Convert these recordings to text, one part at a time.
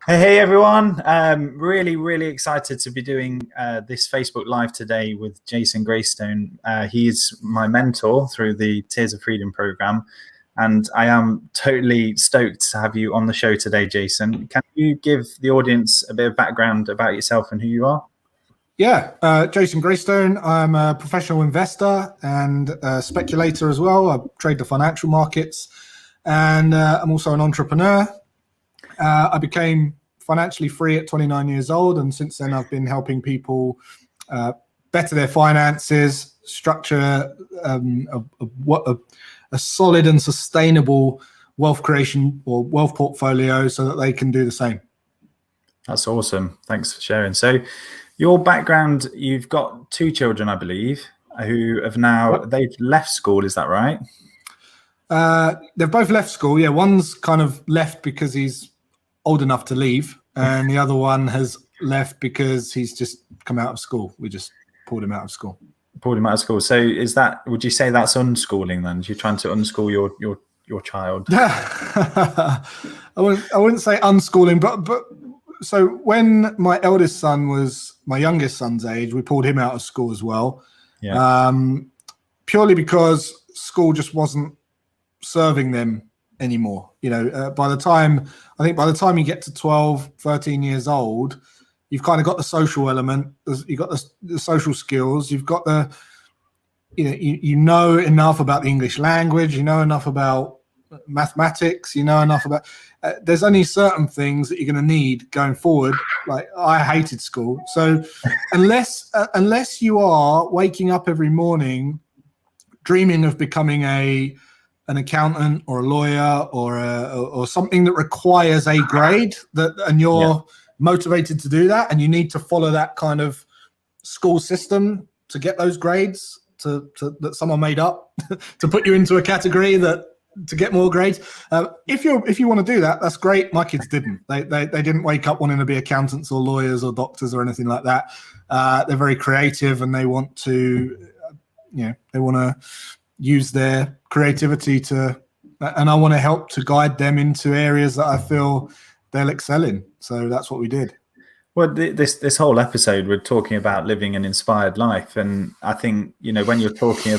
Hey everyone. Really excited to be doing this Facebook Live today with Jason Graystone. He's my mentor through the Tears of Freedom program, and I am totally stoked to have you on the show today, Jason. Can you give the audience a bit of background about yourself and who you are? Yeah, Jason Graystone. I'm a professional investor and a speculator as well. I trade the financial markets, and I'm also an entrepreneur. I became financially free at 29 years old, and since then I've been helping people better their finances, structure a solid and sustainable wealth creation or wealth portfolio so that they can do the same. That's awesome. Thanks for sharing. So your background, you've got two children, I believe, who have now, they've left school, is that right? They've both left school. Yeah, one's kind of left because he's old enough to leave, and the other one has left because he's just come out of school. We just pulled him out of school. Pulled him out of school. So is that, would you say that's unschooling then? You're trying to unschool your child? I wouldn't say unschooling, but so when my eldest son was my youngest son's age, we pulled him out of school as well. Yeah. Purely because school just wasn't serving them anymore. By the time you get to 12, 13 years old, you've kind of got the social element, you've got the social skills, you've got you know enough about the English language, you know enough about mathematics, you know enough about there's only certain things that you're going to need going forward. Like, I hated school, so unless you are waking up every morning dreaming of becoming an accountant or a lawyer or something that requires a grade, and you're motivated to do that, and you need to follow that kind of school system to get those grades that someone made up to put you into a category to get more grades. If you want to do that, that's great. My kids didn't. They didn't wake up wanting to be accountants or lawyers or doctors or anything like that. They're very creative, and they want to use their creativity and I want to help to guide them into areas that I feel they'll excel in. So that's what we did. Well, this whole episode, we're talking about living an inspired life, and I think when we're talking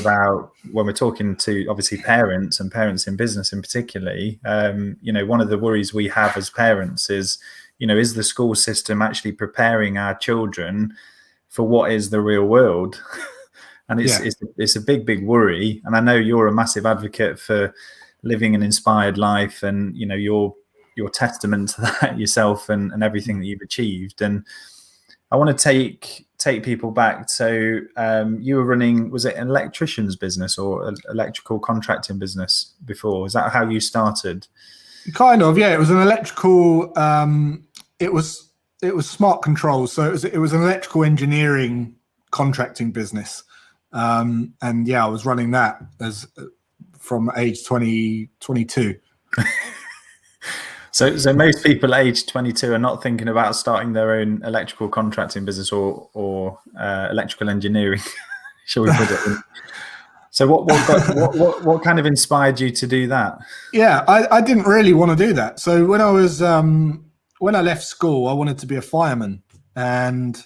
to obviously parents and parents in business in particularly, one of the worries we have as parents is the school system actually preparing our children for what is the real world? And it's a big worry. And I know you're a massive advocate for living an inspired life, and you're testament to that yourself and everything that you've achieved. And I want to take people back. So you were running, was it an electrician's business or an electrical contracting business before? Is that how you started? Kind of, yeah. It was an electrical. It was smart controls. So it was an electrical engineering contracting business. And yeah, I was running that from age 22. So most people aged 22 are not thinking about starting their own electrical contracting business or electrical engineering, shall we put it? So what kind of inspired you to do that? Yeah, I didn't really want to do that. So when I left school, I wanted to be a fireman, and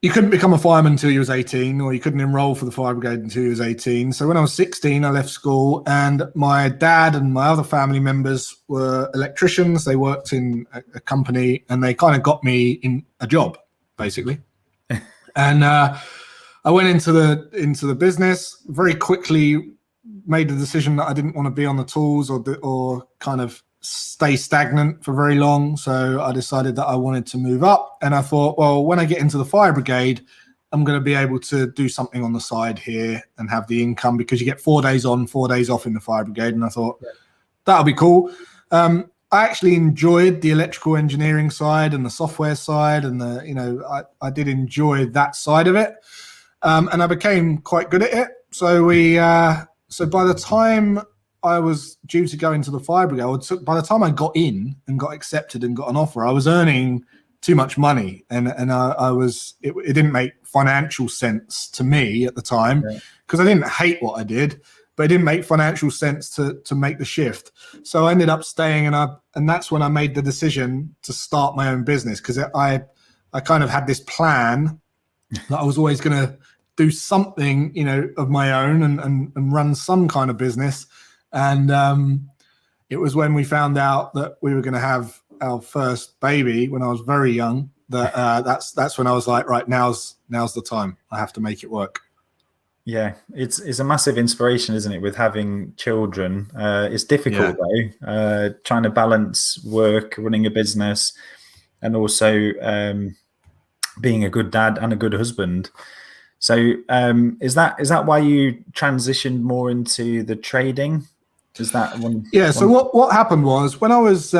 you couldn't become a fireman until you was 18, or you couldn't enroll for the fire brigade until you was 18. So when I was 16, I left school, and my dad and my other family members were electricians. They worked in a company, and they kind of got me in a job, basically. And I went into the business, very quickly made the decision that I didn't want to be on the tools or kind of stay stagnant for very long. So I decided that I wanted to move up, and I thought, well, when I get into the fire brigade, I'm going to be able to do something on the side here and have the income, because you get 4 days on, 4 days off in the fire brigade. And I thought that'll be cool. I actually enjoyed the electrical engineering side and the software side, and I did enjoy that side of it, and I became quite good at it. So so by the time I was due to go into the fire brigade, by the time I got in and got accepted and got an offer, I was earning too much money, and it didn't make financial sense to me at the time, because I didn't hate what I did. but it didn't make financial sense to make the shift. So I ended up staying, and that's when I made the decision to start my own business, because I kind of had this plan that I was always going to do something, of my own and run some kind of business. And it was when we found out that we were going to have our first baby when I was very young, that's when I was like, right, now's the time. I have to make it work. Yeah, it's a massive inspiration, isn't it, with having children? It's difficult though, trying to balance work, running a business, and also being a good dad and a good husband. So is that why you transitioned more into the trading? Is that one? Yeah. So what happened was, when I was,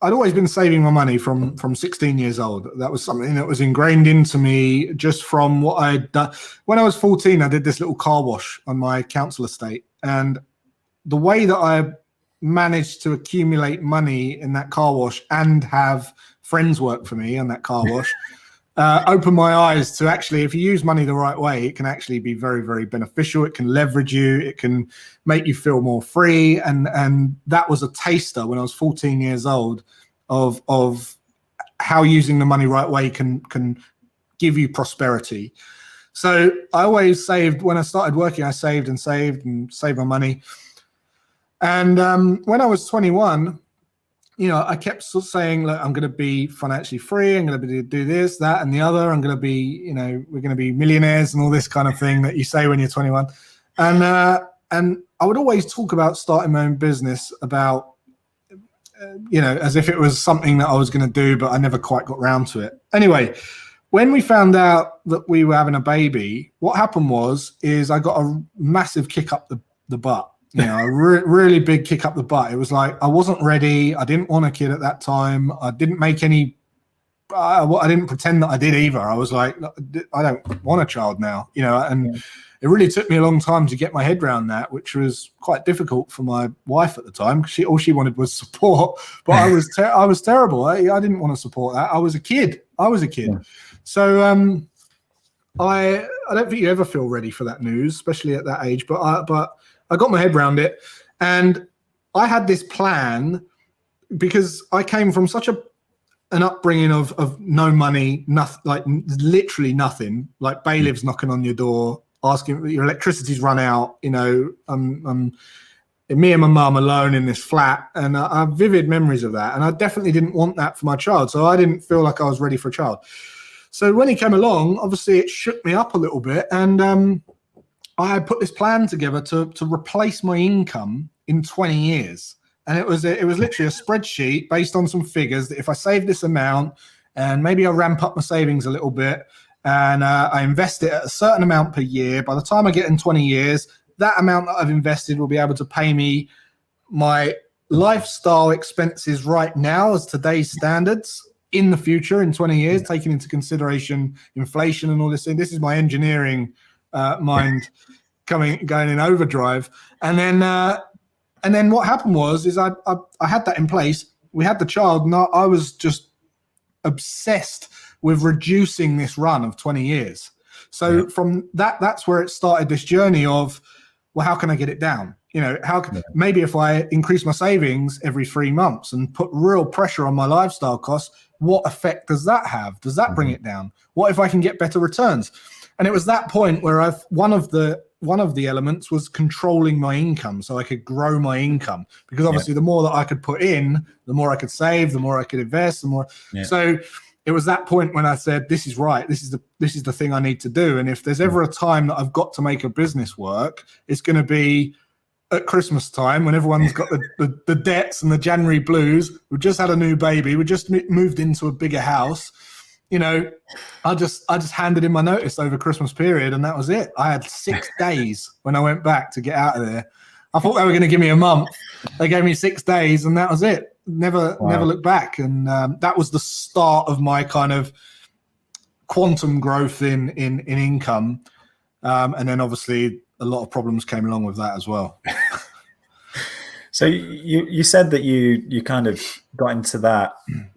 I'd always been saving my money from 16 years old. That was something that was ingrained into me just from what I'd done. When I was 14, I did this little car wash on my council estate. And the way that I managed to accumulate money in that car wash and have friends work for me on that car wash opened my eyes to, actually, if you use money the right way, it can actually be very, very beneficial. It can leverage you. It can make you feel more free. And that was a taster when I was 14 years old of how using the money right way can give you prosperity. So I always saved. When I started working, I saved my money. And when I was 21, I kept saying, look, I'm going to be financially free. I'm going to do this, that, and the other. I'm going to be, we're going to be millionaires and all this kind of thing that you say when you're 21. And I would always talk about starting my own business, about, as if it was something that I was going to do, but I never quite got round to it. Anyway, when we found out that we were having a baby, what happened is I got a massive kick up the butt. A really big kick up the butt. It was like I wasn't ready. I didn't want a kid at that time. I didn't make any. I didn't pretend that I did either. I was like, I don't want a child now. And it really took me a long time to get my head around that, which was quite difficult for my wife at the time. All she wanted was support, but I was terrible. I didn't want to support that. I was a kid. Yeah. So I don't think you ever feel ready for that news, especially at that age. But I got my head around it, and I had this plan because I came from such an upbringing of no money, nothing, like literally nothing, like bailiffs knocking on your door, asking your electricity's run out. Me and my mum alone in this flat, and I have vivid memories of that. And I definitely didn't want that for my child, so I didn't feel like I was ready for a child. So when he came along, obviously it shook me up a little bit, and I put this plan together to replace my income in 20 years. And it was literally a spreadsheet based on some figures that if I save this amount and maybe I ramp up my savings a little bit and I invest it at a certain amount per year, by the time I get in 20 years, that amount that I've invested will be able to pay me my lifestyle expenses right now as today's standards in the future in 20 years, taking into consideration inflation and all this. And this is my engineering mind going in overdrive. And then what happened was I had that in place. We had the child, and I was just obsessed with reducing this run of 20 years. So from that's where it started, this journey of, well, how can I get it down? Maybe if I increase my savings every 3 months and put real pressure on my lifestyle costs, what effect does that have? Does that bring it down? What if I can get better returns? And it was that point where one of the elements was controlling my income, so I could grow my income, because obviously the more that I could put in, the more I could save, the more I could invest, the more. So it was that point when I said, this is right. This is the thing I need to do. And if there's ever a time that I've got to make a business work, it's going to be at Christmas time, when everyone's got the debts and the January blues. We've just had a new baby. We just moved into a bigger house. I just handed in my notice over Christmas period, and that was it. I had 6 days when I went back to get out of there. I thought they were going to give me a month. They gave me 6 days, and that was it. Never looked back. And that was the start of my kind of quantum growth in income. And then obviously a lot of problems came along with that as well. So you said that you kind of got into that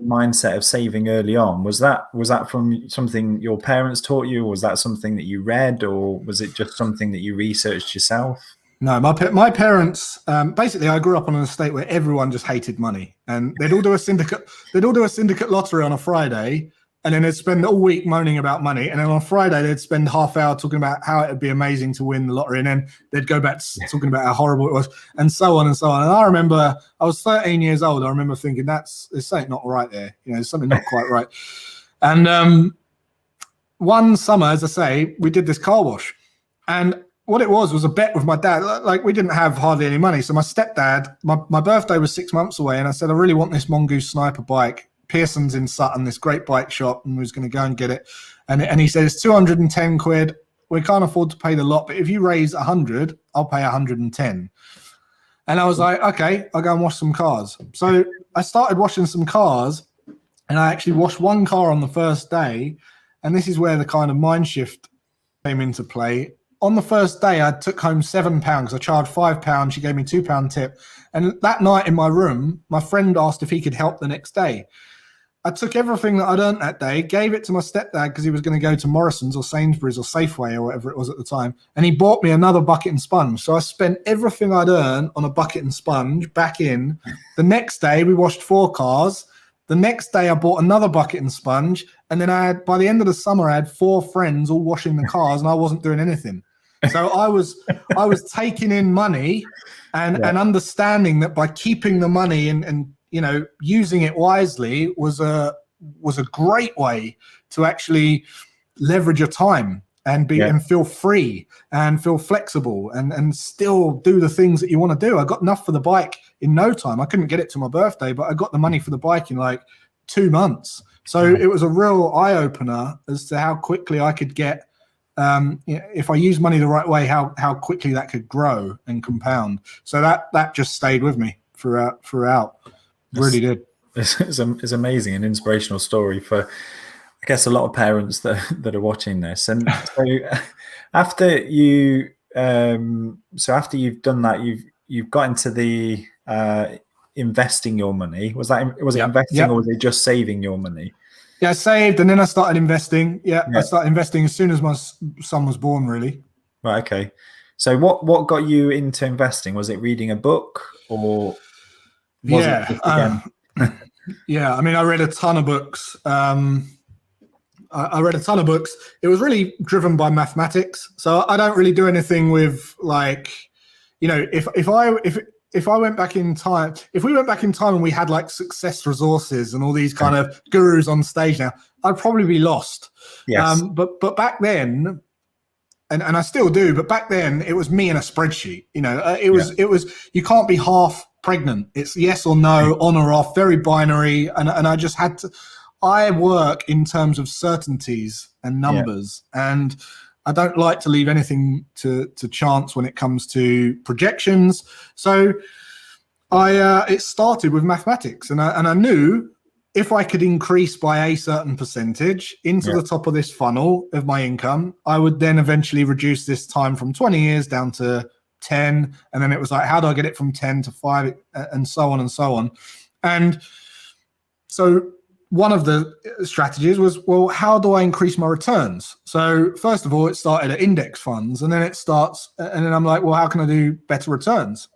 mindset of saving early on. Was that from something your parents taught you, or was that something that you read, or was it just something that you researched yourself? No, my parents, basically, I grew up on an estate where everyone just hated money, and they'd all do a syndicate lottery on a Friday, and then they'd spend all week moaning about money, and then on Friday they'd spend half hour talking about how it would be amazing to win the lottery, and then they'd go back to talking about how horrible it was, and so on and so on. And I remember I was 13 years old. I remember thinking there's something not right there. There's something not quite right. And one summer, as I say, we did this car wash, and what it was a bet with my dad. Like, we didn't have hardly any money. So my stepdad, my birthday was 6 months away, and I said, I really want this Mongoose Sniper bike. Pearson's in Sutton, this great bike shop, and we was going to go and get it. And he said, it's 210 quid. We can't afford to pay the lot, but if you raise 100, I'll pay 110. And I was like, okay, I'll go and wash some cars. So I started washing some cars, and I actually washed one car on the first day. And this is where the kind of mind shift came into play. On the first day, I took home £7 because I charged £5. She gave me £2 tip. And that night in my room, my friend asked if he could help the next day. I took everything that I'd earned that day, gave it to my stepdad because he was going to go to Morrison's or Sainsbury's or Safeway or whatever it was at the time. And he bought me another bucket and sponge. So I spent everything I'd earned on a bucket and sponge back in. The next day, we washed 4 cars. The next day, I bought another bucket and sponge. And then by the end of the summer, I had 4 friends all washing the cars, and I wasn't doing anything. So I was taking in money and understanding that by keeping the money and using it wisely was a great way to actually leverage your time and and feel free and feel flexible and still do the things that you want to do. I got enough for the bike in no time. I couldn't get it to my birthday, but I got the money for the bike in like 2 months. So it was a real eye-opener as to how quickly I could get, if I use money the right way, how quickly that could grow and compound. So that just stayed with me throughout. Really did. It's amazing, an inspirational story for, I guess, a lot of parents that are watching this. And so after you've done that, you've got into the investing your money. Was it investing or was it just saving your money? Yeah, I saved and then I started investing. I started investing as soon as my son was born, really. Right, okay. So what got you into investing? Was it reading a book or was it just again? I mean, I read a ton of books. I read a ton of books. It was really driven by mathematics. So I don't really do anything with if I went back in time, if we went back in time and we had like Success Resources and all these kind of gurus on stage now, I'd probably be lost. Yes. But back then, and I still do, but back then it was me and a spreadsheet. It was you can't be half pregnant. It's yes or no, on or off, very binary. And I just had to. I work in terms of certainties and numbers, and I don't like to leave anything to chance when it comes to projections. So it started with mathematics, and I knew if I could increase by a certain percentage into the top of this funnel of my income, I would then eventually reduce this time from 20 years down to 10. And then it was like, how do I get it from 10 to 5 and so on and so on. And so one of the strategies was, well, how do I increase my returns? So first of all, it started at index funds, and then I'm like, well, how can I do better returns?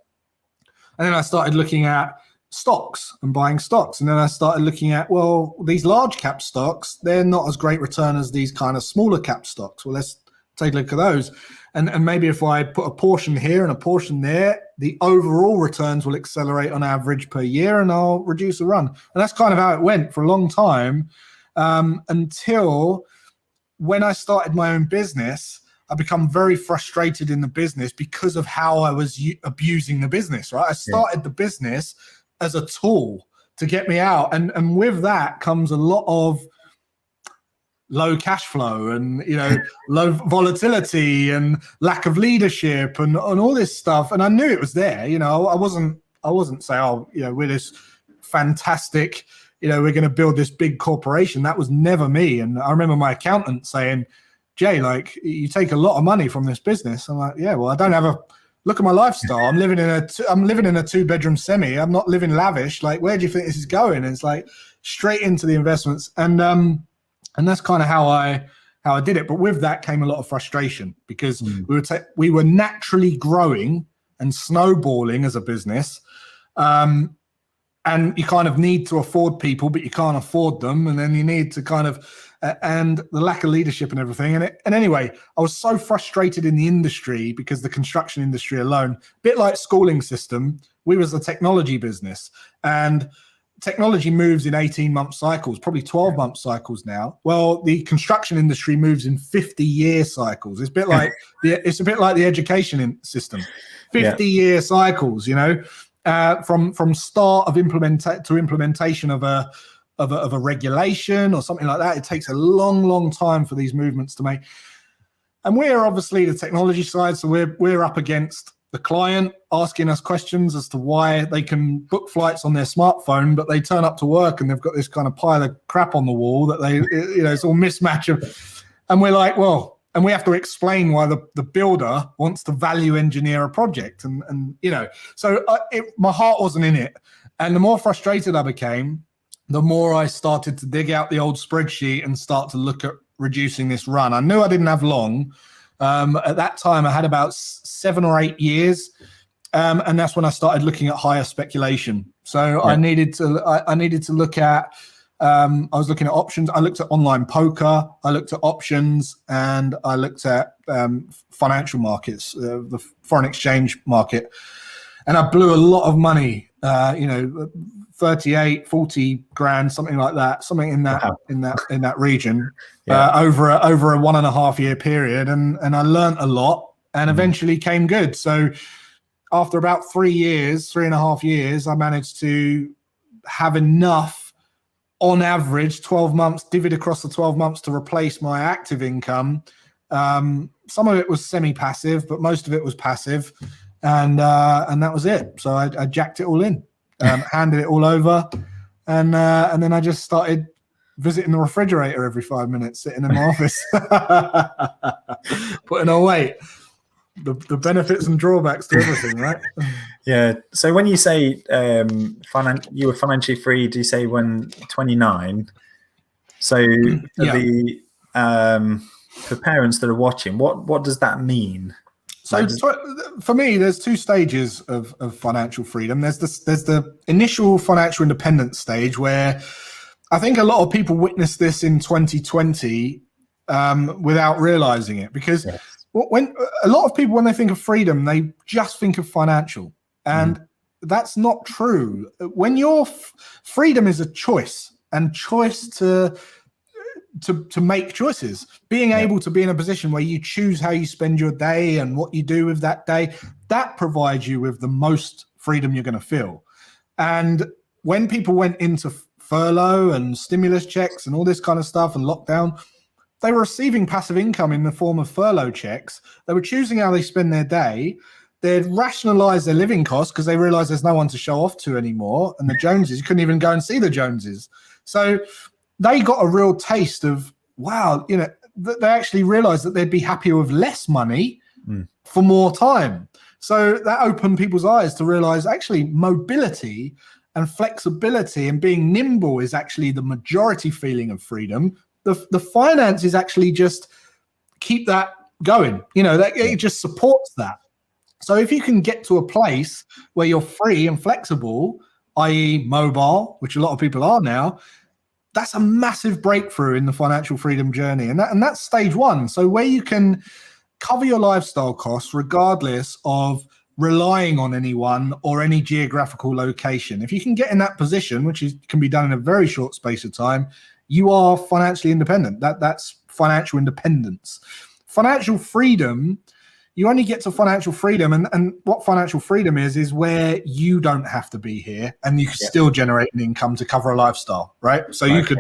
And then I started looking at stocks and buying stocks. And then I started looking at, well, these large cap stocks, they're not as great return as these kind of smaller cap stocks. Well, let's take a look at those. And maybe if I put a portion here and a portion there, the overall returns will accelerate on average per year, and I'll reduce the run. And that's kind of how it went for a long time, until when I started my own business, I become very frustrated in the business because of how I was abusing the business, right? I started the business as a tool to get me out. And with that comes a lot of low cash flow and, low volatility and lack of leadership and all this stuff. And I knew it was there. I wasn't saying, we're this fantastic, we're going to build this big corporation. That was never me. And I remember my accountant saying, Jay, like, you take a lot of money from this business. I'm like, yeah, well, I don't have look at my lifestyle. I'm living in a 2-bedroom semi. I'm not living lavish. Like, where do you think this is going? And it's like straight into the investments. And that's kind of how I did it. But with that came a lot of frustration, because we were naturally growing and snowballing as a business. And you kind of need to afford people, but you can't afford them. And then you need to kind of, and the lack of leadership and everything. And anyway, I was so frustrated in the industry, because the construction industry alone, a bit like schooling system, we was a technology business, and technology moves in 18-month cycles, probably 12-month cycles now. Well, the construction industry moves in 50-year cycles. It's a bit like the education system, 50-year cycles, you know. From start of implementation of a regulation or something like that, it takes a long time for these movements to make. And we're obviously the technology side, so we're up against the client asking us questions as to why they can book flights on their smartphone, but they turn up to work and they've got this kind of pile of crap on the wall that they, you know, it's all mismatch of, and we're like, well. And we have to explain why the builder wants to value engineer a project. And you know, so my heart wasn't in it. And the more frustrated I became, the more I started to dig out the old spreadsheet and start to look at reducing this run. I knew I didn't have long. At that time, I had about 7 or 8 years. And that's when I started looking at higher speculation. So I needed to look at, I was looking at options. I looked at online poker. I looked at options, and I looked at financial markets, the foreign exchange market. And I blew a lot of money, 38, 40 grand, something like that, something in that region, over a 1.5 year period. And I learned a lot, and eventually came good. So after about 3.5 years, I managed to have enough, on average, 12 months, divvied across the 12 months, to replace my active income. Some of it was semi-passive, but most of it was passive. And that was it. So I jacked it all in, handed it all over. And then I just started visiting the refrigerator every 5 minutes, sitting in my office, putting on weight. The benefits and drawbacks to everything, right? Yeah. So when you say you were financially free, do you say when 29? So for parents that are watching, what does that mean? So for me, there's 2 stages of financial freedom. There's the initial financial independence stage, where I think a lot of people witnessed this in 2020 without realizing it, because when a lot of people, when they think of freedom, they just think of financial, and that's not true. When your freedom is a choice, and choice to make choices, being able to be in a position where you choose how you spend your day and what you do with that day, that provides you with the most freedom you're going to feel. And when people went into furlough and stimulus checks and all this kind of stuff and lockdown, they were receiving passive income in the form of furlough checks. They were choosing how they spend their day. They'd rationalize their living costs because they realized there's no one to show off to anymore. And the Joneses, you couldn't even go and see the Joneses. So they got a real taste of, wow, you know, they actually realized that they'd be happier with less money for more time. So that opened people's eyes to realize actually mobility and flexibility and being nimble is actually the majority feeling of freedom. The finance is actually just keep that going. You know, that it just supports that. So if you can get to a place where you're free and flexible, i.e. mobile, which a lot of people are now, that's a massive breakthrough in the financial freedom journey. And that's stage 1. So where you can cover your lifestyle costs regardless of relying on anyone or any geographical location. If you can get in that position, which can be done in a very short space of time, you are financially independent. That's financial independence. Financial freedom, you only get to financial freedom, and what financial freedom is where you don't have to be here and you can still generate an income to cover a lifestyle, right? So you can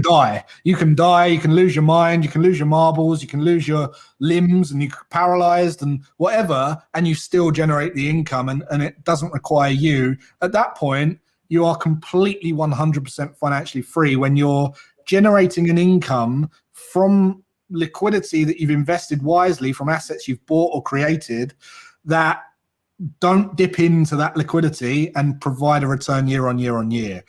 die. You can die, you can lose your mind, you can lose your marbles, you can lose your limbs, and you're paralyzed and whatever, and you still generate the income, and it doesn't require you. At that point, you are completely 100% financially free when you're generating an income from liquidity that you've invested wisely, from assets you've bought or created, that don't dip into that liquidity and provide a return year on year on year.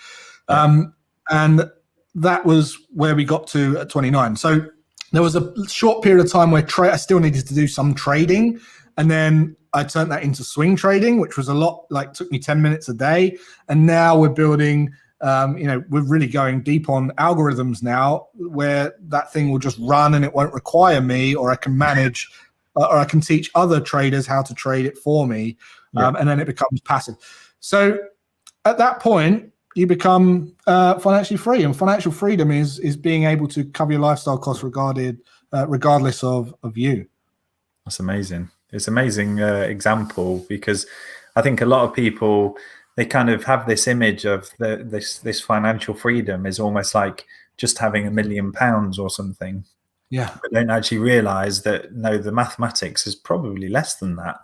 And that was where we got to at 29. So there was a short period of time where I still needed to do some trading. And then I turned that into swing trading, which was a lot, like took me 10 minutes a day. And now we're building, we're really going deep on algorithms now where that thing will just run and it won't require me, or I can manage, or I can teach other traders how to trade it for me. And then it becomes passive. So at that point, you become financially free, and financial freedom is being able to cover your lifestyle costs regardless of you. That's amazing. It's an amazing example, because I think a lot of people, they kind of have this image of this financial freedom is almost like just having £1 million or something. Yeah. But don't actually realize that, no, the mathematics is probably less than that.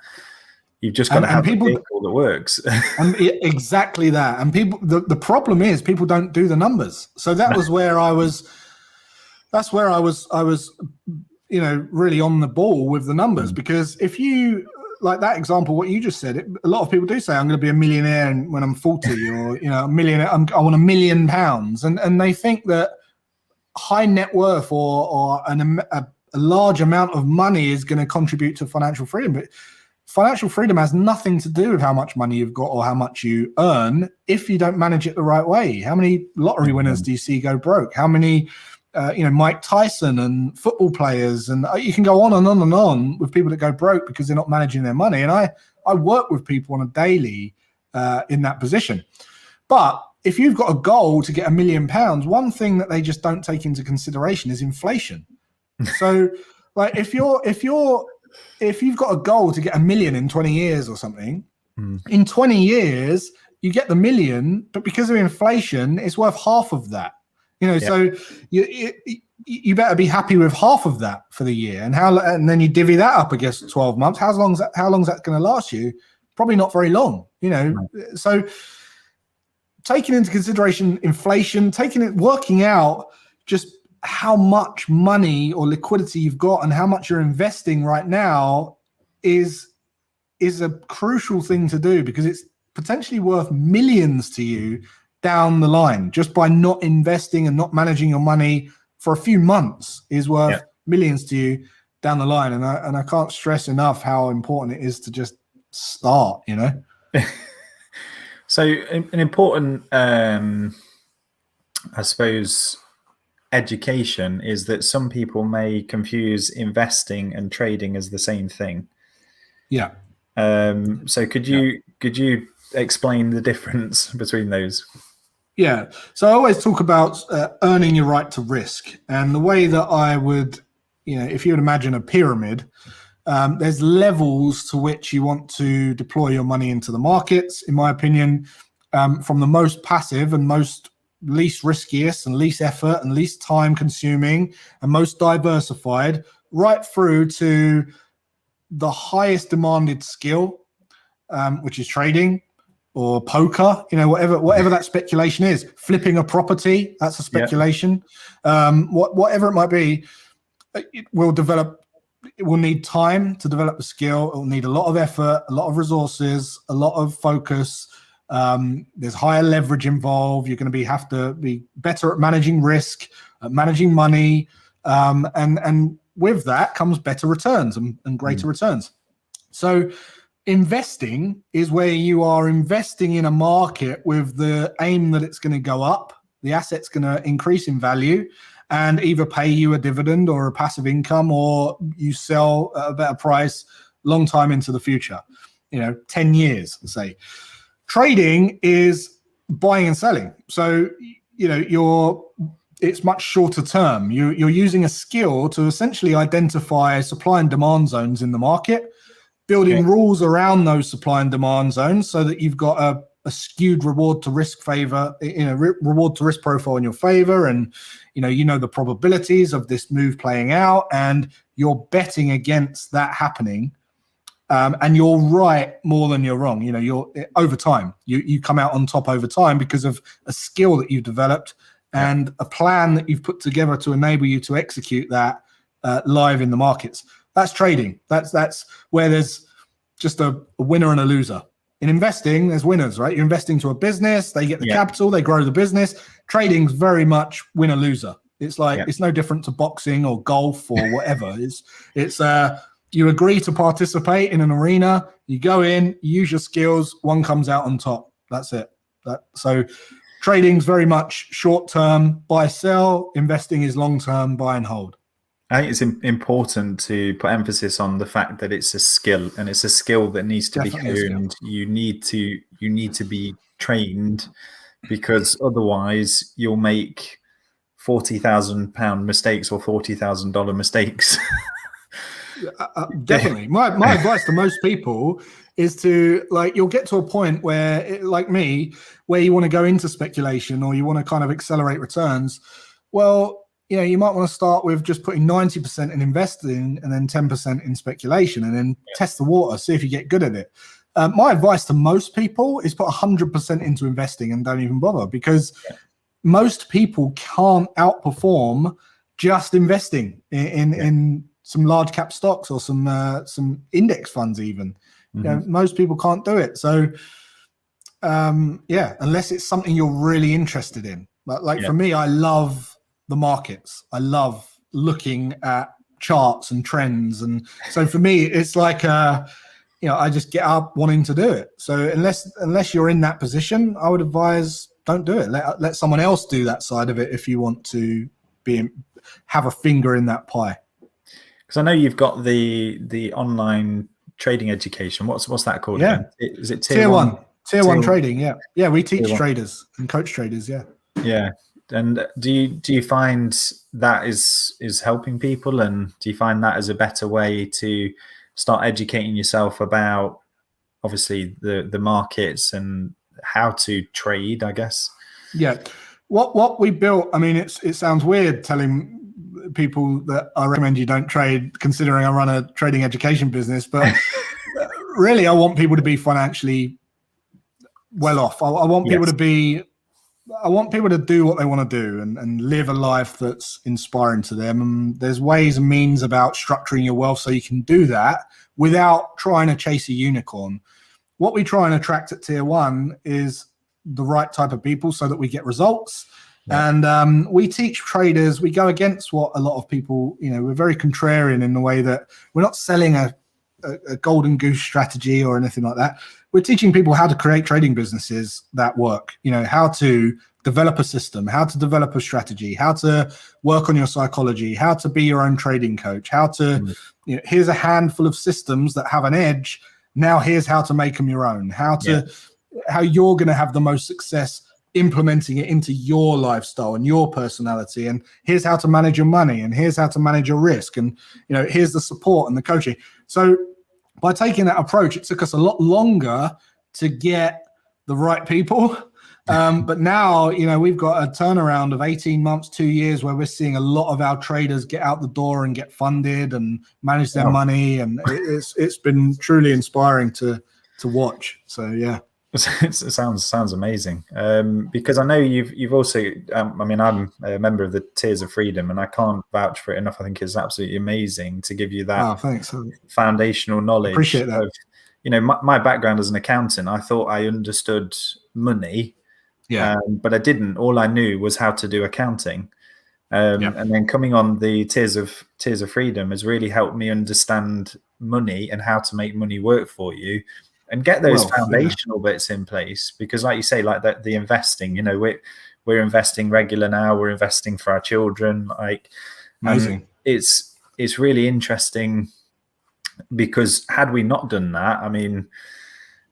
You've just got to have a vehicle that works. And exactly that. And people, the problem is people don't do the numbers. So that was where I was. That's where I was, really on the ball with the numbers. Because if you, like that example, what you just said, a lot of people do say, I'm going to be a millionaire when I'm 40, or a millionaire. I want £1 million, and they think that high net worth or a large amount of money is going to contribute to financial freedom. But financial freedom has nothing to do with how much money you've got or how much you earn if you don't manage it the right way. How many lottery winners do you see go broke? How many, Mike Tyson and football players, and you can go on and on and on with people that go broke because they're not managing their money. And I work with people on a daily in that position. But if you've got a goal to get £1 million, one thing that they just don't take into consideration is inflation. So like if you've got a goal to get $1 million in 20 years or something, in 20 years, you get the $1 million, but because of inflation, it's worth half of that. So you better be happy with half of that for the year. And then you divvy that up against 12 months. How long is that going to last you? Probably not very long, So taking into consideration inflation, working out just how much money or liquidity you've got and how much you're investing right now is a crucial thing to do, because it's potentially worth millions to you down the line. Just by not investing and not managing your money for a few months is worth millions to you down the line. And I can't stress enough how important it is to just start, So an important, I suppose, education is that some people may confuse investing and trading as the same thing. Yeah. So could you explain the difference between those? Yeah. So I always talk about earning your right to risk, and the way that I would, if you would imagine a pyramid, there's levels to which you want to deploy your money into the markets, in my opinion, from the most passive and most least riskiest and least effort and least time consuming and most diversified, right through to the highest demanded skill, which is trading or poker, whatever that speculation is. Flipping a property, that's a speculation. Whatever it might be, it will need time to develop the skill. It will need a lot of effort, a lot of resources, a lot of focus. There's higher leverage involved. You're going to have to be better at managing risk, at managing money, and with that comes better returns and greater returns. So investing is where you are investing in a market with the aim that it's going to go up, the asset's going to increase in value, and either pay you a dividend or a passive income, or you sell at a better price long time into the future, 10 years, say. Trading is buying and selling. So, it's much shorter term. You're using a skill to essentially identify supply and demand zones in the market, building rules around those supply and demand zones so that you've got a skewed reward to risk reward to risk profile in your favor. And, the probabilities of this move playing out, and you're betting against that happening. And you're right more than you're wrong. You're over time, you come out on top over time because of a skill that you've developed and a plan that you've put together to enable you to execute that live in the markets. That's trading. That's where there's just a winner and a loser. In investing, there's winners, right? You're investing to a business, they get the capital, they grow the business. Trading's very much winner loser. It's like it's no different to boxing or golf or whatever. It's you agree to participate in an arena, you go in, you use your skills, one comes out on top. That's it. So trading's very much short term, buy, sell. Investing is long term, buy and hold. I think it's important to put emphasis on the fact that it's a skill, and it's a skill that needs to be honed. You need to be trained, because otherwise you'll make £40,000 mistakes or $40,000 mistakes. Definitely. My advice to most people is to, like, you'll get to a point where, like me, where you want to go into speculation or you want to kind of accelerate returns. Well, you might want to start with just putting 90% in investing and then 10% in speculation, and then test the water, see if you get good at it. My advice to most people is put 100% into investing and don't even bother, because most people can't outperform just investing in some large cap stocks or some index funds even. Most people can't do it. So unless it's something you're really interested in. Like for me, I love the markets. I love looking at charts and trends, and so for me it's like I just get up wanting to do it. So unless you're in that position, I would advise don't do it. Let someone else do that side of it if you want to have a finger in that pie. Because I know you've got the online trading education. What's that called? Yeah, is it tier one? Tier one trading. Yeah, we teach traders and coach traders. Yeah. And do you find that is helping people, and do you find that as a better way to start educating yourself about obviously the markets and how to trade, I guess? Yeah. What we built, I mean, it sounds weird telling people that I recommend you don't trade, considering I run a trading education business, but really I want people to be financially well off. I want people to be I want people to do what they want to do and live a life that's inspiring to them. And there's ways and means about structuring your wealth so you can do that without trying to chase a unicorn. What we try and attract at tier one is the right type of people so that we get results. And we teach traders, we go against what a lot of people, we're very contrarian in the way that we're not selling a golden goose strategy or anything like that. We're teaching people how to create trading businesses that work, how to develop a system, how to develop a strategy, how to work on your psychology, how to be your own trading coach, how to, here's a handful of systems that have an edge. Now here's how to make them your own, how you're going to have the most success implementing it into your lifestyle and your personality. And here's how to manage your money, and here's how to manage your risk. And, here's the support and the coaching. So by taking that approach, it took us a lot longer to get the right people. But now, we've got a turnaround of 18 months, 2 years, where we're seeing a lot of our traders get out the door and get funded and manage their money. And it's been truly inspiring to watch. So, yeah. It sounds amazing, because I know you've also I'm a member of the Tiers of Freedom, and I can't vouch for it enough. I think it's absolutely amazing to give you that foundational knowledge. Appreciate that. Of, my background as an accountant, I thought I understood money, but I didn't. All I knew was how to do accounting, and then coming on the Tiers of Freedom has really helped me understand money and how to make money work for you. And get those foundational bits in place, because like you say, like that, the investing, we're investing regular now, we're investing for our children. Like, amazing. It's really interesting, because had we not done that, I mean,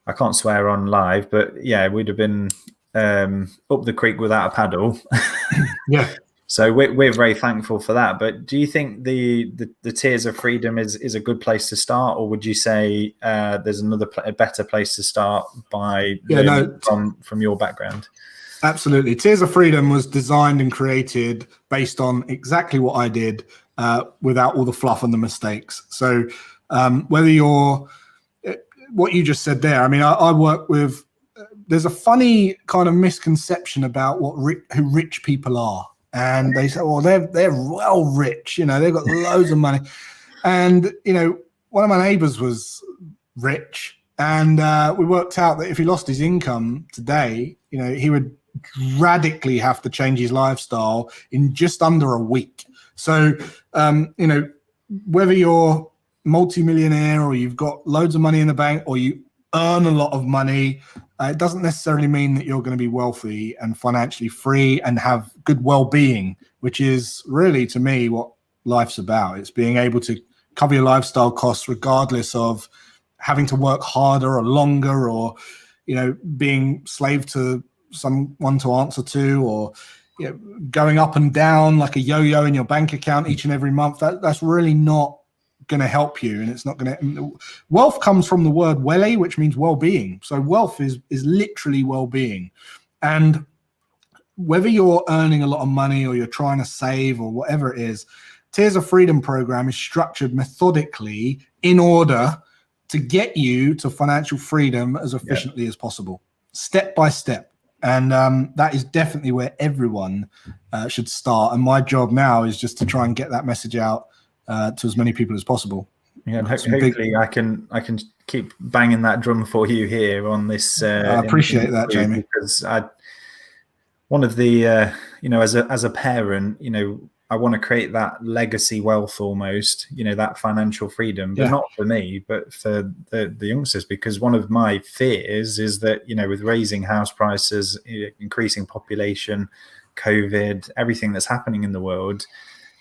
I can't swear on live, but we'd have been up the creek without a paddle. So we're very thankful for that. But do you think the Tiers of Freedom is a good place to start, or would you say there's a better place to start by from your background? Absolutely. Tiers of Freedom was designed and created based on exactly what I did, without all the fluff and the mistakes. So whether you're what you just said there, I mean, I work with. There's a funny kind of misconception about who rich people are. And they say, well, they're well rich, they've got loads of money. And, one of my neighbors was rich, and we worked out that if he lost his income today, he would radically have to change his lifestyle in just under a week. So, whether you're multimillionaire or you've got loads of money in the bank or you earn a lot of money, it doesn't necessarily mean that you're going to be wealthy and financially free and have good well-being, which is really, to me, what life's about. It's being able to cover your lifestyle costs regardless of having to work harder or longer, or being slave to someone to answer to, or going up and down like a yo-yo in your bank account each and every month. That's really not going to help you, and it's not going to. Wealth comes from the word wele, which means well-being. So wealth is literally well-being, and whether you're earning a lot of money or you're trying to save or whatever it is, Tears of Freedom program is structured methodically in order to get you to financial freedom as efficiently as possible, step by step. And that is definitely where everyone should start. And my job now is just to try and get that message out to as many people as possible. Yeah, and hopefully I can keep banging that drum for you here on this. I appreciate that, Jamie. Because one of the as a parent, I want to create that legacy wealth almost, that financial freedom, but not for me, but for the youngsters, because one of my fears is that, with raising house prices, increasing population, COVID, everything that's happening in the world,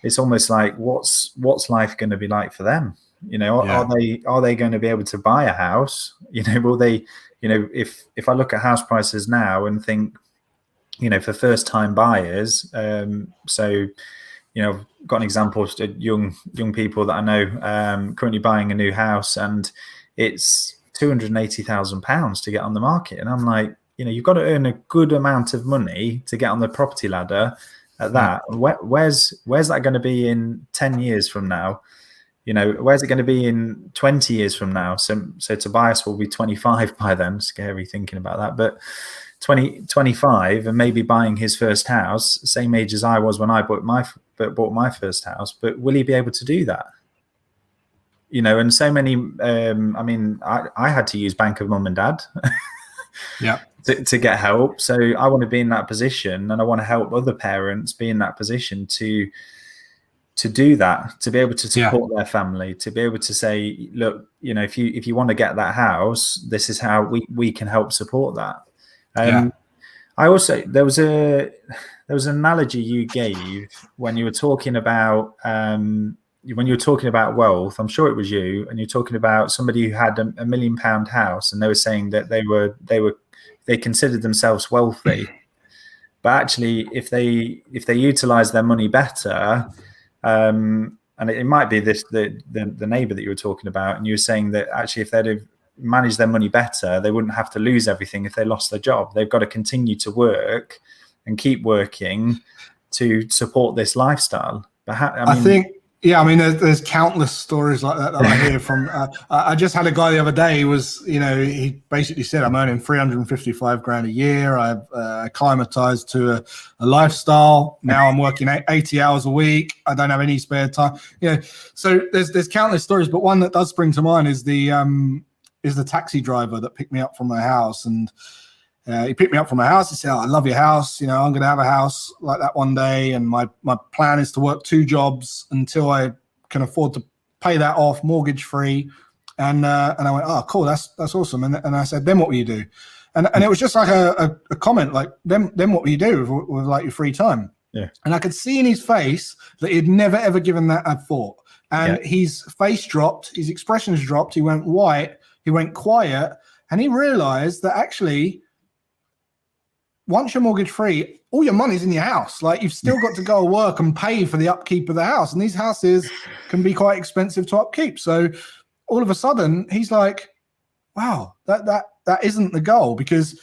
it's almost like what's life going to be like for them? Are they going to be able to buy a house? Will they, if I look at house prices now and think, for first time buyers, I've got an example of young people that I know currently buying a new house, and it's £280,000 to get on the market. And I'm like, you've got to earn a good amount of money to get on the property ladder at that. Where's that going to be in 10 years from now? Where's it going to be in 20 years from now? So Tobias will be 25 by then. Scary thinking about that, but 25 and maybe buying his first house, same age as I was when I bought my first house. But will he be able to do that? And so many. I had to use Bank of Mum and Dad, to get help. So I want to be in that position, and I want to help other parents be in that position to do that, to be able to support their family, to be able to say, look, if you want to get that house, this is how we can help support that. I also, there was an analogy you gave when you were talking about wealth. I'm sure it was you, and you're talking about somebody who had £1 million house, and they were saying that they considered themselves wealthy, but actually, if they utilize their money better, and it might be the neighbor that you were talking about, and you were saying that actually, if they'd have manage their money better, they wouldn't have to lose everything if they lost their job. They've got to continue to work and keep working to support this lifestyle. But I think there's countless stories like that I hear from. I just had a guy the other day who was, he basically said, I'm earning 355 grand a year. I've acclimatized to a lifestyle. Now I'm working 80 hours a week. I don't have any spare time. So there's countless stories, but one that does spring to mind is the taxi driver that picked me up from my house. And he picked me up from my house. He said, I love your house. I'm going to have a house like that one day. And my plan is to work 2 jobs until I can afford to pay that off mortgage free. And I went, oh, cool. That's awesome. And I said, then what will you do? And it was just like a comment, like, then what will you do with like your free time? Yeah. And I could see in his face that he'd never, ever given that a thought. And his face dropped, his expressions dropped. He went white. He went quiet, and he realized that actually, once you're mortgage free, all your money's in your house. Like, you've still got to go to work and pay for the upkeep of the house. And these houses can be quite expensive to upkeep. So all of a sudden he's like, wow, that isn't the goal, because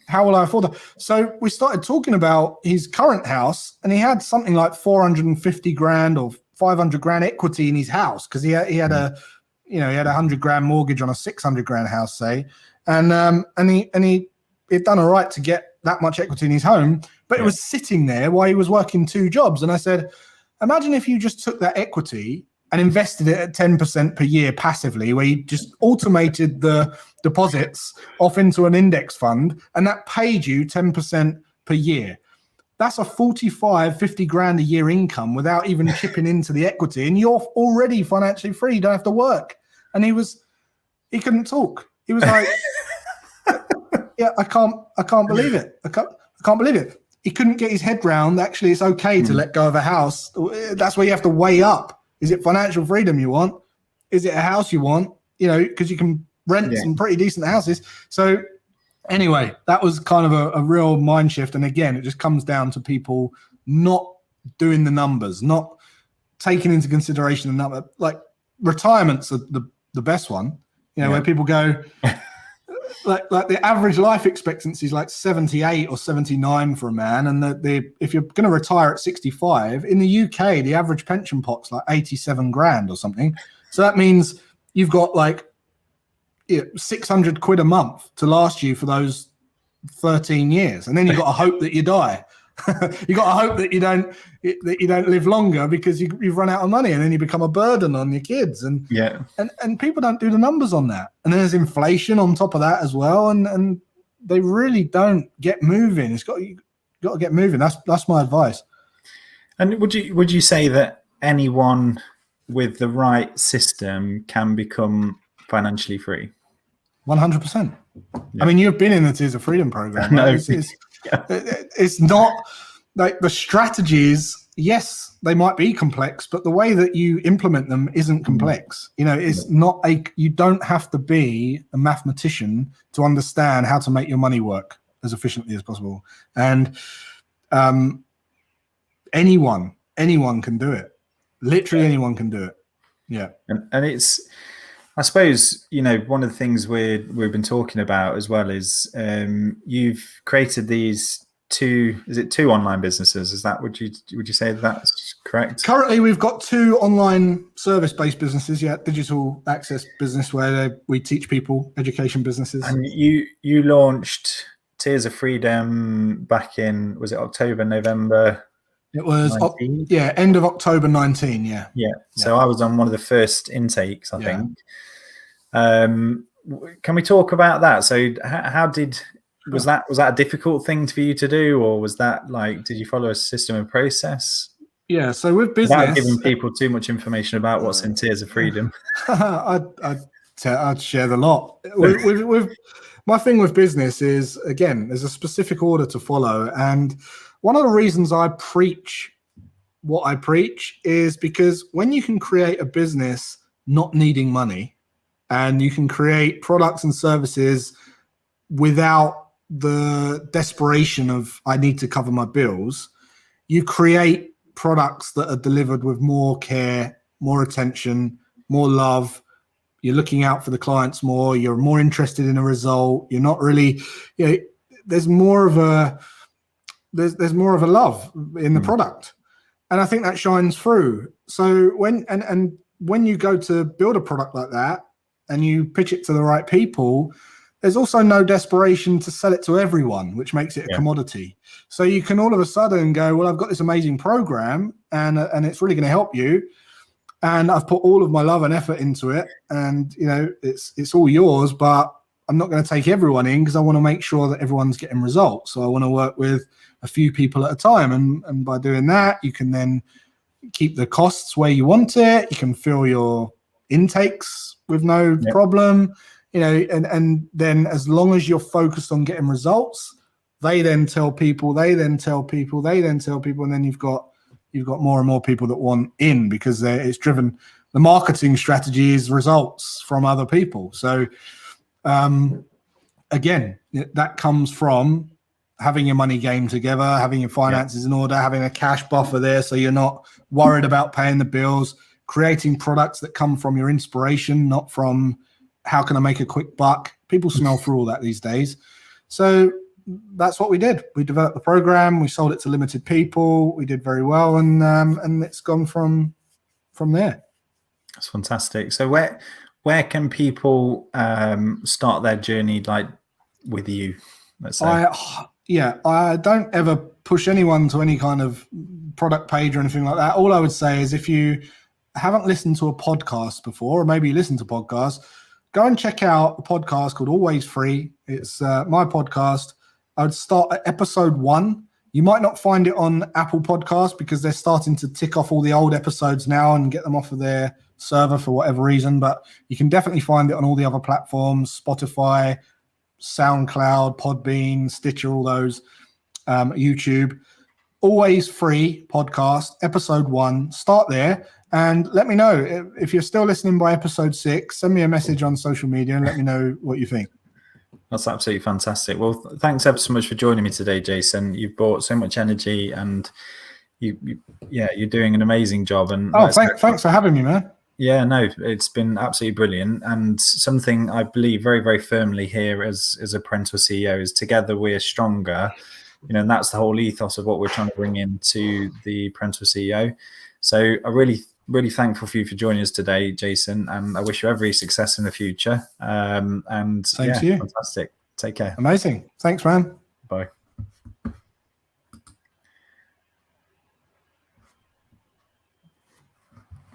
how will I afford that? So we started talking about his current house, and he had something like 450 grand or 500 grand equity in his house, because he had a 100 grand mortgage on a 600 grand house, say, and he'd done all right to get that much equity in his home, but it was sitting there while he was working 2 jobs. And I said, imagine if you just took that equity and invested it at 10% per year passively, where you just automated the deposits off into an index fund, and that paid you 10% per year. That's a 45, 50 grand a year income without even chipping into the equity, and you're already financially free. You don't have to work. And he couldn't talk. He was like, yeah, I can't believe it. I can't believe it. He couldn't get his head round. Actually, it's okay to let go of a house. That's where you have to weigh up. Is it financial freedom you want? Is it a house you want? You know, because you can rent some pretty decent houses. So anyway, that was kind of a real mind shift. And again, it just comes down to people not doing the numbers, not taking into consideration the number. Like retirement's the best one, you know, where people go, like the average life expectancy is like 78 or 79 for a man. And if you're going to retire at 65, in the UK, the average pension pot's like 87 grand or something. So that means you've got like 600 quid a month to last you for those 13 years. And then you've got to hope that you die. You got to hope that you don't live longer because you've run out of money, and then you become a burden on your kids. And and people don't do the numbers on that. And then there's inflation on top of that as well, and they really don't get moving. You got to get moving. That's my advice. And would you say that anyone with the right system can become financially free? 100%. I mean, you've been in the Tears of Freedom program. Right? No. It's not like the strategies. Yes, they might be complex, but the way that you implement them isn't complex. You know, it's not you don't have to be a mathematician to understand how to make your money work as efficiently as possible. And anyone can do it. Literally anyone can do it. Yeah. And it's, I suppose, you know, one of the things we've been talking about as well is you've created these two online businesses. Is that, would you say that's correct? Currently, we've got 2 online service-based businesses. Yeah, digital access business where we teach people education businesses. And you launched Tears of Freedom back in, was it October, November? It was, end of October 19, yeah. So I was on one of the first intakes, I think. Can we talk about that? So how was that a difficult thing for you to do, or was that like, did you follow a system and process? Yeah, so with business... Without giving people too much information about what's in Tears of Freedom. I'd share the lot. with my thing with business is, again, there's a specific order to follow, and one of the reasons I preach what I preach is because when you can create a business not needing money, and you can create products and services without the desperation of I need to cover my bills, you create products that are delivered with more care, more attention, more love. You're looking out for the clients more. You're more interested in a result. You're not really, you know, there's more of a love in the product. And I think that shines through. So when you go to build a product like that and you pitch it to the right people, there's also no desperation to sell it to everyone, which makes it a commodity. So you can all of a sudden go, well, I've got this amazing program and it's really going to help you. And I've put all of my love and effort into it. And, you know, it's all yours, but I'm not going to take everyone in because I want to make sure that everyone's getting results. So I want to work with a few people at a time. And by doing that, you can then keep the costs where you want it. You can fill your intakes with no problem, you know, and then as long as you're focused on getting results, they then tell people, they then tell people, they then tell people, and then you've got more and more people that want in because it's driven. The marketing strategy is results from other people. So again, that comes from having your money game together, having your finances in order, having a cash buffer there so you're not worried about paying the bills, creating products that come from your inspiration, not from how can I make a quick buck. People smell through all that these days. So that's what we did. We developed the program, we sold it to limited people, we did very well, and it's gone from there. That's fantastic. So where can people start their journey, like with you, let's say? I don't ever push anyone to any kind of product page or anything like that. All I would say is if you haven't listened to a podcast before, or maybe you listen to podcasts, go and check out a podcast called Always Free. It's my podcast. I would start at episode 1. You might not find it on Apple Podcasts because they're starting to tick off all the old episodes now and get them off of their server for whatever reason, but you can definitely find it on all the other platforms, Spotify, SoundCloud, Podbean, Stitcher, all those, YouTube. Always Free podcast, episode 1. Start there and let me know. If you're still listening by episode 6, send me a message on social media and let me know what you think. That's absolutely fantastic. Well, thanks ever so much for joining me today, Jason. You've brought so much energy, and you're doing an amazing job. And thanks for having me, man. Yeah, no, it's been absolutely brilliant, and something I believe very, very firmly here as a parental CEO is together we're stronger. And that's the whole ethos of what we're trying to bring into the parental CEO. So I really thankful for you for joining us today, Jason, and I wish you every success in the future. And thanks to you. Fantastic. Take care. Amazing. Thanks, man. Bye.